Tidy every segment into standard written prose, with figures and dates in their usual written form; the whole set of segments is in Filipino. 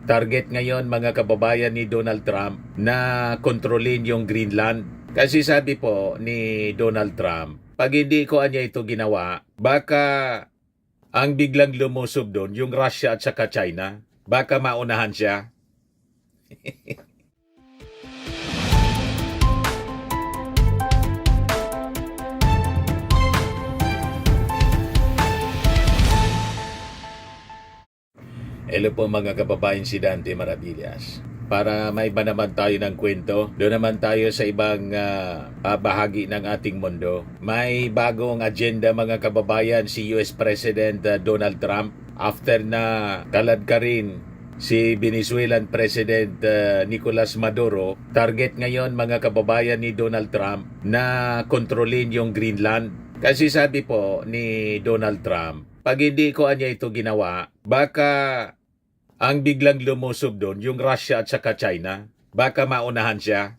Target ngayon mga kababayan ni Donald Trump na kontrolin yung Greenland. Kasi sabi po ni Donald Trump, pag hindi ko anya ito ginawa, baka ang biglang lumusob doon yung Russia at saka China. Baka maunahan siya. Hello po mga kababayan, si Dante Maravillas. Para may iba naman tayo ng kwento, doon naman tayo sa ibang bahagi ng ating mundo. May bagong agenda mga kababayan si US President Donald Trump after na kalad ka rin si Venezuelan President Nicolas Maduro. Target ngayon mga kababayan ni Donald Trump na kontrolin yung Greenland. Kasi sabi po ni Donald Trump, pag hindi ko anya ito ginawa, baka ang biglang lumusob doon yung Russia at saka China. Baka maunahan siya.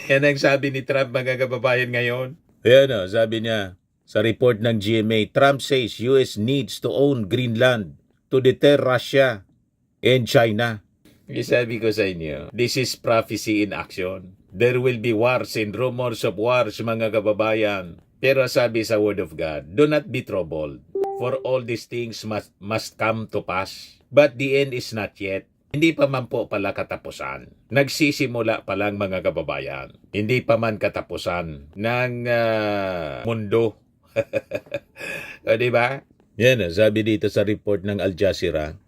Yan ang sabi ni Trump mga kababayan ngayon. Ayan o, sabi niya sa report ng GMA, Trump says US needs to own Greenland to deter Russia and China. Sabi ko sa inyo, this is prophecy in action. There will be wars and rumors of wars mga kababayan. Pero sabi sa Word of God, do not be troubled, for all these things must come to pass. But the end is not yet. Hindi pa man po pala katapusan. Nagsisimula pa lang mga kababayan. Hindi pa man katapusan ng mundo. O diba? Yan, sabi dito sa report ng Al Jazeera,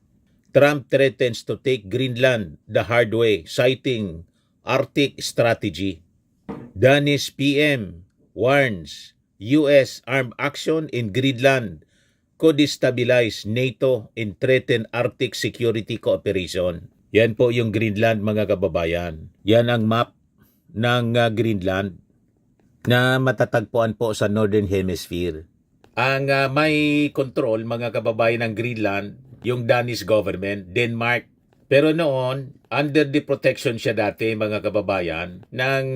Trump threatens to take Greenland the hard way, citing Arctic strategy. Danish PM warns US armed action in Greenland could destabilize NATO and threaten Arctic security cooperation. Yan po yung Greenland mga kababayan. Yan ang map ng Greenland na matatagpuan po sa Northern Hemisphere. Ang may control mga kababayan ng Greenland, yung Danish government, Denmark. Pero noon, under the protection siya dati mga kababayan ng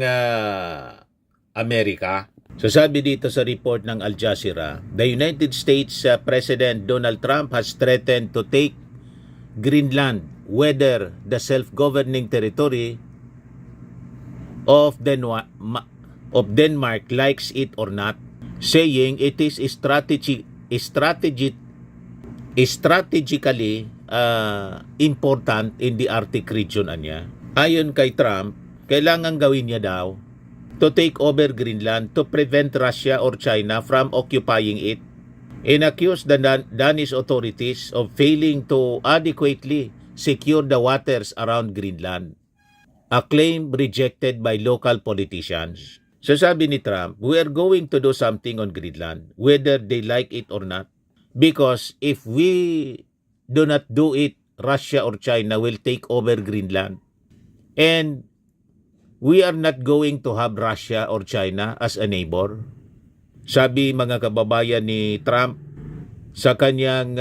Amerika. So sabi dito sa report ng Al Jazeera, the United States President Donald Trump has threatened to take Greenland, whether the self-governing territory of Denmark likes it or not, saying it is strategically important in the Arctic region anya. Ayon kay Trump, kailangan gawin niya daw to take over Greenland to prevent Russia or China from occupying it, and accused the Danish authorities of failing to adequately secure the waters around Greenland, a claim rejected by local politicians. So sabi ni Trump, we are going to do something on Greenland, whether they like it or not, because if we do not do it, Russia or China will take over Greenland. And we are not going to have Russia or China as a neighbor. Sabi mga kababayan ni Trump sa kanyang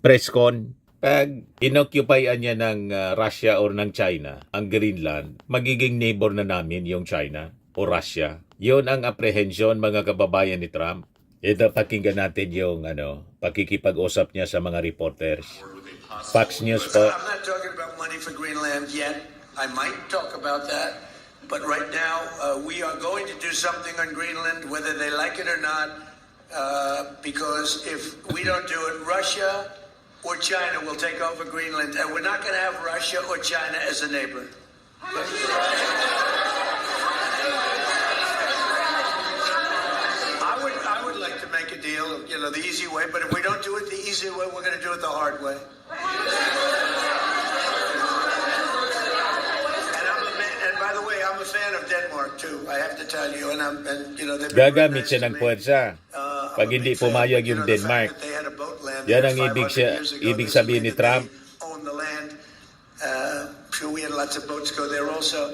press con, pag inoccupyan niya ng Russia or ng China ang Greenland, magiging neighbor na namin yung China o Russia. Yun ang apprehension mga kababayan ni Trump. Ito pakinggan natin yung pakikipag-usap niya sa mga reporters. Fox News po. I'm not talking about money for Greenland yet. I might talk about that, but right now we are going to do something on Greenland, whether they like it or not, because if we don't do it, Russia or China will take over Greenland, and we're not going to have Russia or China as a neighbor. I would like to make a deal, the easy way, but if we don't do it the easy way, we're going to do it the hard way. I'm a fan of Denmark too. I have to tell you, Gagamit siya ng puwersa pag hindi pumayag yung Denmark. Yan ang ibig sabihin ni Trump. Sure, we had lots of boats go there also,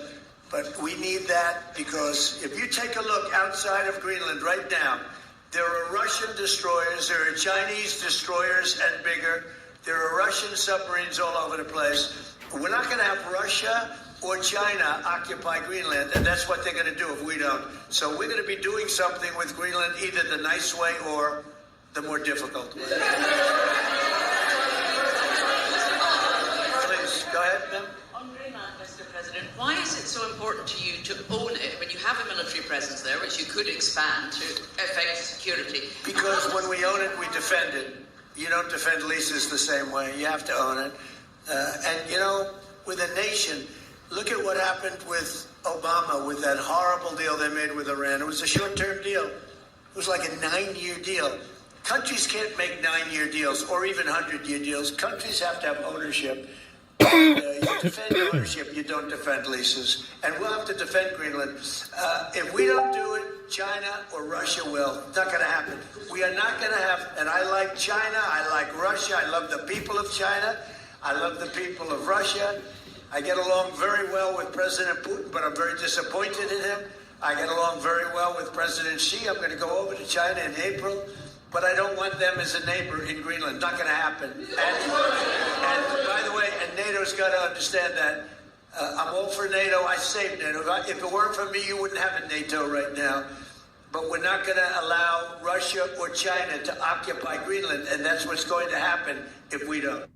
but we need that because if you take a look outside of Greenland right now, there are Russian destroyers, there are Chinese destroyers and bigger, there are Russian submarines all over the place. We're not going to have Russia or China occupy Greenland, and that's what they're going to do if we don't. So we're going to be doing something with Greenland, either the nice way or the more difficult way. presence there, which you could expand to effect security. Because when we own it, we defend it. You don't defend leases the same way. You have to own it. And, you know, with a nation, look at what happened with Obama, with that horrible deal they made with Iran. It was a short-term deal. It was like a 9-year deal. Countries can't make 9-year deals or even 100-year deals. Countries have to have ownership. And, you defend ownership, you don't defend leases. And we'll have to defend Greenland. If we don't do it, China or Russia will. It's not going to happen. We are not going to have, and I like China, I like Russia, I love the people of China, I love the people of Russia. I get along very well with President Putin, but I'm very disappointed in him. I get along very well with President Xi. I'm going to go over to China in April, but I don't want them as a neighbor in Greenland. Not going to happen. And by the way, and NATO's got to understand that. I'm all for NATO. I saved NATO. If it weren't for me, you wouldn't have a NATO right now. But we're not going to allow Russia or China to occupy Greenland, and that's what's going to happen if we don't.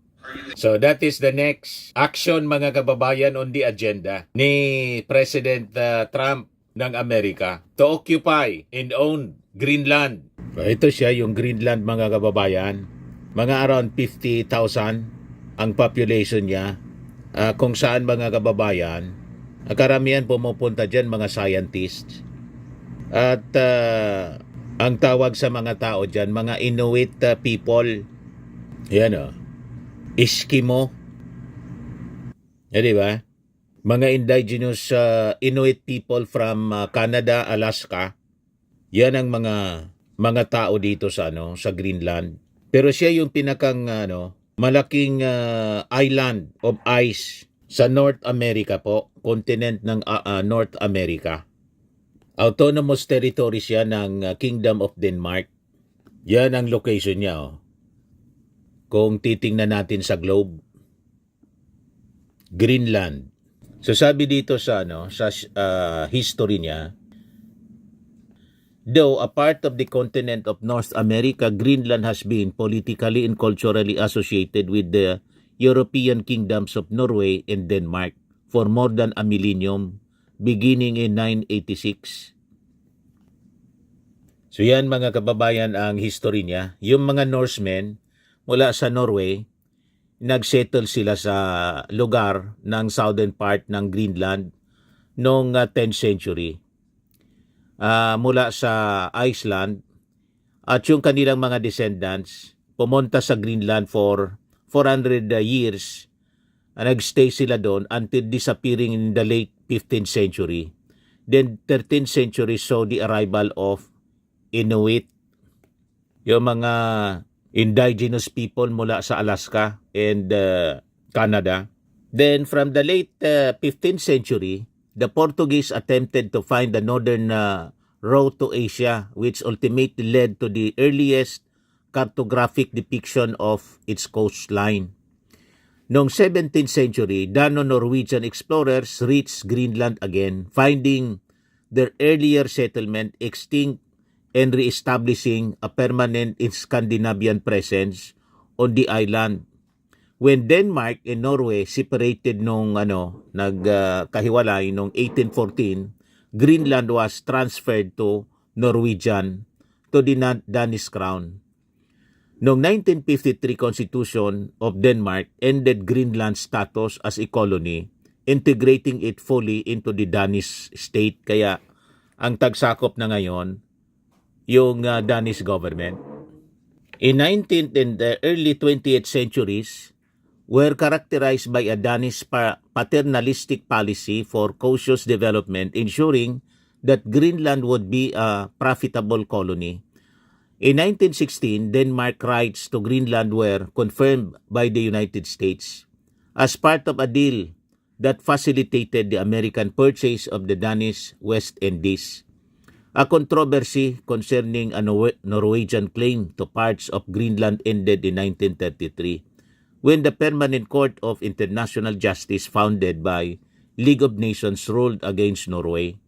So that is the next action, mga kababayan, on the agenda ni President Trump ng Amerika to occupy and own Greenland. So ito siya, yung Greenland, mga kababayan. Mga around 50,000 ang population niya. Kung saan, mga kababayan, karamihan pumupunta dyan mga scientists. At ang tawag sa mga tao dyan, mga Inuit people. Yan o. Eskimo. Di ba? Mga indigenous Inuit people from Canada, Alaska. Yan ang mga tao dito sa sa Greenland. Pero siya yung pinakang malaking island of ice sa North America po, continent ng North America. Autonomous territory siya ng Kingdom of Denmark. Yan ang location niya. Kung titingnan natin sa globe, Greenland. So sabi dito sa history niya, though a part of the continent of North America, Greenland has been politically and culturally associated with the European kingdoms of Norway and Denmark for more than a millennium, beginning in 986. So yan, mga kababayan, ang history niya. Yung mga Norsemen mula sa Norway, nagsettle sila sa lugar ng southern part ng Greenland noong 10th century. Mula sa Iceland, at yung kanilang mga descendants pumunta sa Greenland for 400 years. Nagstay sila doon until disappearing in the late 15th century. Then 13th century saw the arrival of Inuit, yung mga indigenous people mula sa Alaska and Canada. Then from the late 15th century, the Portuguese attempted to find the northern road to Asia, which ultimately led to the earliest cartographic depiction of its coastline. Noong 17th century, Dano-Norwegian explorers reached Greenland again, finding their earlier settlement extinct and re-establishing a permanent Scandinavian presence on the island. When Denmark and Norway separated nung nagkahiwalay nung 1814, Greenland was transferred to Norwegian, to the Danish crown. Noong 1953 Constitution of Denmark ended Greenland's status as a colony, integrating it fully into the Danish state. Kaya ang tagsakop na ngayon yung Danish government. In 19th and early 20th centuries, were characterized by a Danish paternalistic policy for cautious development, ensuring that Greenland would be a profitable colony. In 1916, Denmark rights to Greenland were confirmed by the United States as part of a deal that facilitated the American purchase of the Danish West Indies. A controversy concerning a Norwegian claim to parts of Greenland ended in 1933. When the Permanent Court of International Justice founded by League of Nations ruled against Norway.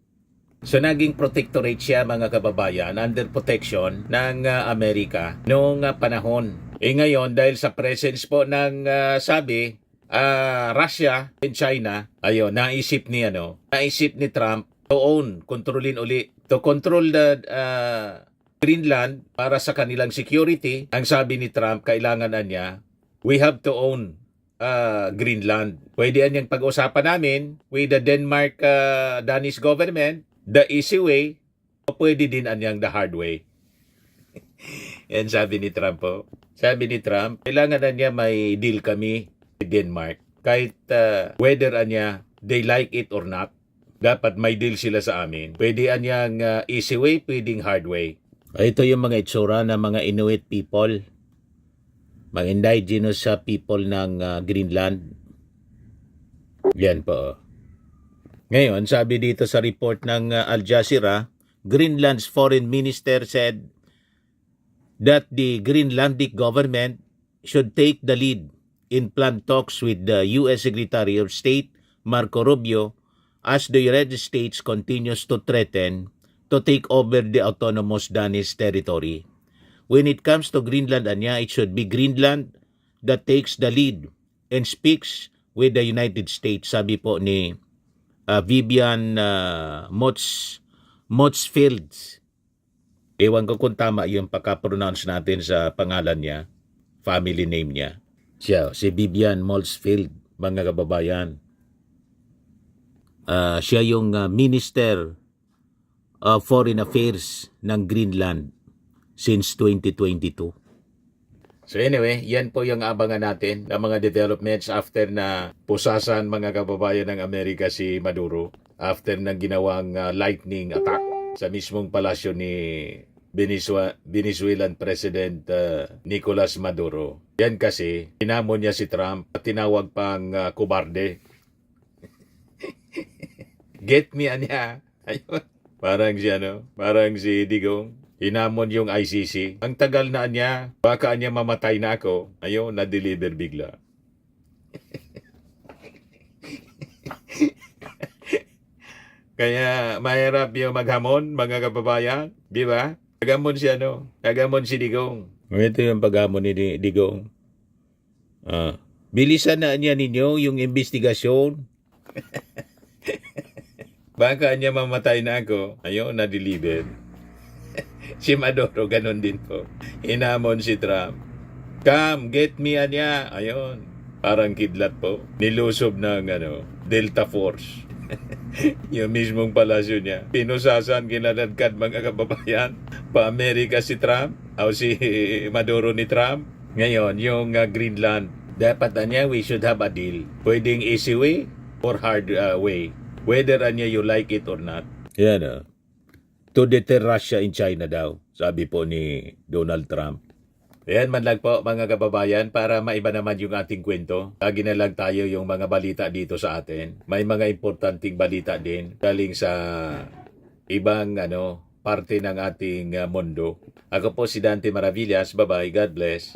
So naging protectorate siya, mga kababayan, under protection ng Amerika noong panahon. Ngayon, dahil sa presence po ng Russia and China, naisip ni Trump to own, kontrolin uli to control the Greenland para sa kanilang security. Ang sabi ni Trump, kailangan na niya, we have to own Greenland. Pwede niyang pag-usapan namin with the Danish government, the easy way, o pwede din anyang the hard way. Yan sabi ni Trump po. Sabi ni Trump, kailangan na niya may deal kami with Denmark. Kahit whether anya they like it or not, dapat may deal sila sa amin. Pwede anyang easy way, pwedeng hard way. Ito yung mga itsura ng mga Inuit people, mga indigenous people ng Greenland. Yan po. Ngayon, sabi dito sa report ng Al Jazeera, Greenland's foreign minister said that the Greenlandic government should take the lead in planned talks with the U.S. Secretary of State Marco Rubio as the United States continues to threaten to take over the autonomous Danish territory. When it comes to Greenland, anya, it should be Greenland that takes the lead and speaks with the United States, sabi po ni Vivian Motzfeldt. Ewan ko kung tama yung pagka-pronounce natin sa pangalan niya, family name niya. Siya, si Vivian Motzfeldt, mga kababayan. Siya yung Minister of Foreign Affairs ng Greenland since 2022. So anyway, yan po yung abangan natin ng mga developments after na pusasan mga kababayan ng Amerika si Maduro after ng ginawang lightning attack sa mismong palasyo ni Venezuelan President Nicolas Maduro. Yan kasi, tinamon niya si Trump at tinawag pang kubarde. Get me anya. Ayun. Parang si Digong. Hinamon yung ICC. Ang tagal na niya, baka niya mamatay na ako. Ayun, na-deliver bigla. Kaya mahirap yung maghamon, mga kababayan. Di ba? Pagamon si Digong. Ito yung paghamon ni Digong. Bilisan na niya ninyo yung investigasyon. Baka niya mamatay na ako. Ayun, na-deliver. Si Maduro, ganun din po. Hinamon si Trump. Come, get me anya. Ayun. Parang kidlat po. Nilusob ng Delta Force. Yung mismong palasyo niya. Pinusasan, kinaladkad mga kababayan. Pa-Amerika si Trump. O si Maduro ni Trump. Ngayon, yung Greenland. Dapat anya, we should have a deal. Pwedeng easy way or hard way. Whether anya you like it or not. Yan to deter Russia in China daw, sabi po ni Donald Trump. Ayan man lang po mga kababayan para maiba naman yung ating kwento. Lagi na lang tayo yung mga balita dito sa atin. May mga importanteng balita din galing sa ibang parte ng ating mundo. Ako po si Dante Maravillas. Bye-bye. God bless.